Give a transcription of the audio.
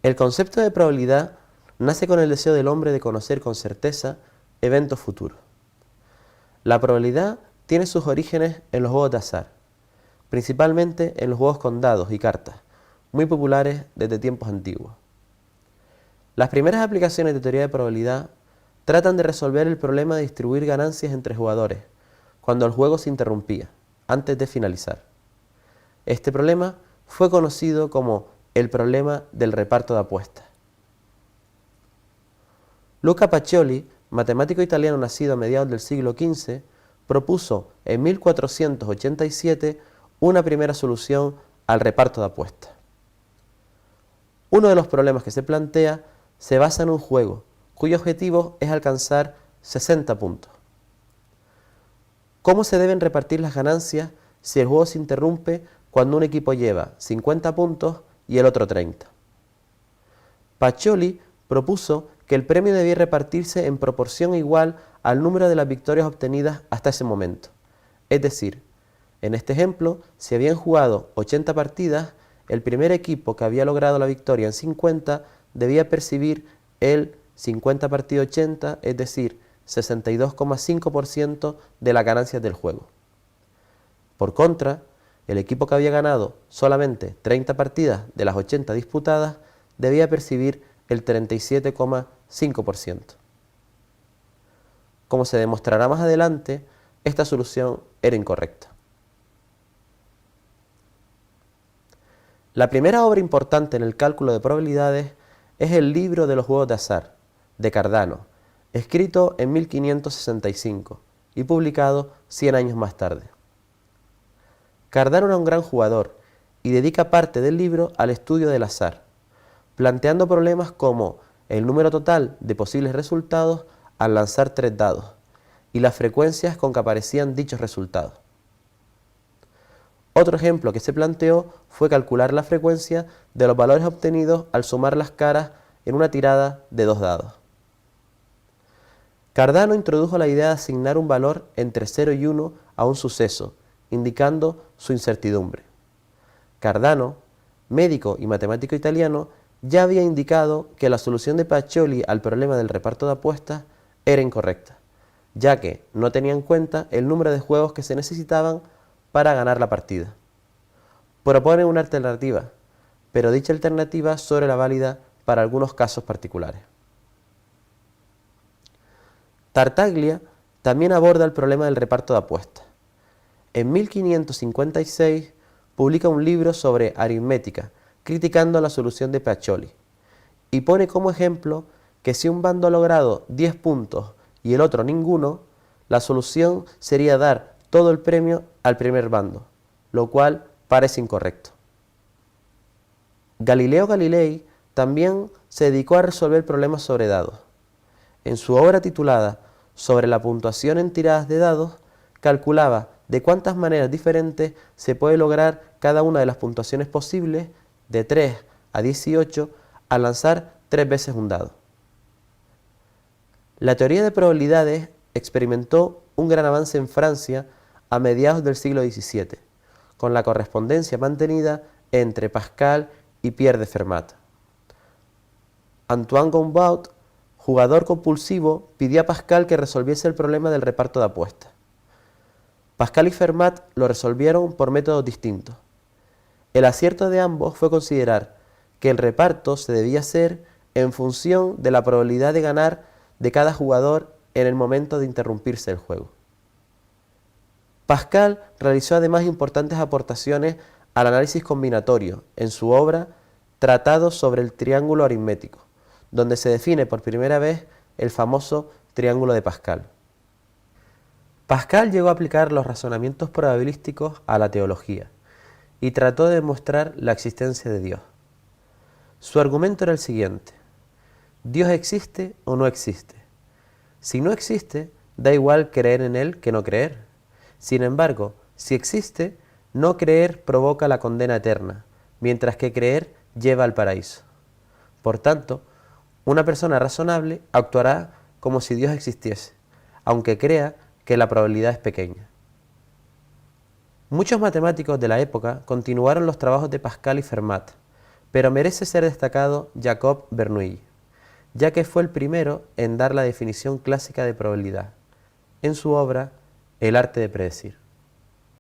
El concepto de probabilidad nace con el deseo del hombre de conocer con certeza eventos futuros. La probabilidad tiene sus orígenes en los juegos de azar, principalmente en los juegos con dados y cartas, muy populares desde tiempos antiguos. Las primeras aplicaciones de teoría de probabilidad tratan de resolver el problema de distribuir ganancias entre jugadores cuando el juego se interrumpía, antes de finalizar. Este problema fue conocido como el problema del reparto de apuestas. Luca Pacioli, matemático italiano nacido a mediados del siglo XV, propuso en 1487 una primera solución al reparto de apuestas. Uno de los problemas que se plantea se basa en un juego, cuyo objetivo es alcanzar 60 puntos. ¿Cómo se deben repartir las ganancias si el juego se interrumpe cuando un equipo lleva 50 puntos y el otro 30? Pacioli propuso que el premio debía repartirse en proporción igual al número de las victorias obtenidas hasta ese momento. Es decir, en este ejemplo, si habían jugado 80 partidas, el primer equipo que había logrado la victoria en 50 debía percibir el 50 partido 80, es decir, 62,5% de las ganancias del juego. Por contra, el equipo que había ganado solamente 30 partidas de las 80 disputadas debía percibir el 37,5%. Como se demostrará más adelante, esta solución era incorrecta. La primera obra importante en el cálculo de probabilidades es el Libro de los juegos de azar, de Cardano, escrito en 1565 y publicado 100 años más tarde. Cardano era un gran jugador y dedica parte del libro al estudio del azar, planteando problemas como el número total de posibles resultados al lanzar 3 dados y las frecuencias con que aparecían dichos resultados. Otro ejemplo que se planteó fue calcular la frecuencia de los valores obtenidos al sumar las caras en una tirada de 2 dados. Cardano introdujo la idea de asignar un valor entre 0 y 1 a un suceso, indicando su incertidumbre. Cardano, médico y matemático italiano, ya había indicado que la solución de Pacioli al problema del reparto de apuestas era incorrecta, ya que no tenía en cuenta el número de juegos que se necesitaban para ganar la partida. Propone una alternativa, pero dicha alternativa solo era válida para algunos casos particulares. Tartaglia también aborda el problema del reparto de apuestas. En 1556 publica un libro sobre aritmética, criticando la solución de Pacioli, y pone como ejemplo que si un bando ha logrado 10 puntos y el otro ninguno, la solución sería dar todo el premio al primer bando, lo cual parece incorrecto. Galileo Galilei también se dedicó a resolver problemas sobre dados. En su obra titulada Sobre la puntuación en tiradas de dados, calculaba de cuántas maneras diferentes se puede lograr cada una de las puntuaciones posibles, de 3 a 18, al lanzar 3 veces un dado. La teoría de probabilidades experimentó un gran avance en Francia a mediados del siglo XVII, con la correspondencia mantenida entre Pascal y Pierre de Fermat. Antoine Goumbaud, jugador compulsivo, pidió a Pascal que resolviese el problema del reparto de apuestas. Pascal y Fermat lo resolvieron por métodos distintos. El acierto de ambos fue considerar que el reparto se debía hacer en función de la probabilidad de ganar de cada jugador en el momento de interrumpirse el juego. Pascal realizó además importantes aportaciones al análisis combinatorio en su obra Tratado sobre el triángulo aritmético, donde se define por primera vez el famoso triángulo de Pascal. Pascal llegó a aplicar los razonamientos probabilísticos a la teología y trató de demostrar la existencia de Dios. Su argumento era el siguiente: ¿Dios existe o no existe? Si no existe, da igual creer en Él que no creer. Sin embargo, si existe, no creer provoca la condena eterna, mientras que creer lleva al paraíso. Por tanto, una persona razonable actuará como si Dios existiese, aunque crea que la probabilidad es pequeña. Muchos matemáticos de la época continuaron los trabajos de Pascal y Fermat, pero merece ser destacado Jacob Bernoulli, ya que fue el primero en dar la definición clásica de probabilidad, en su obra El arte de predecir.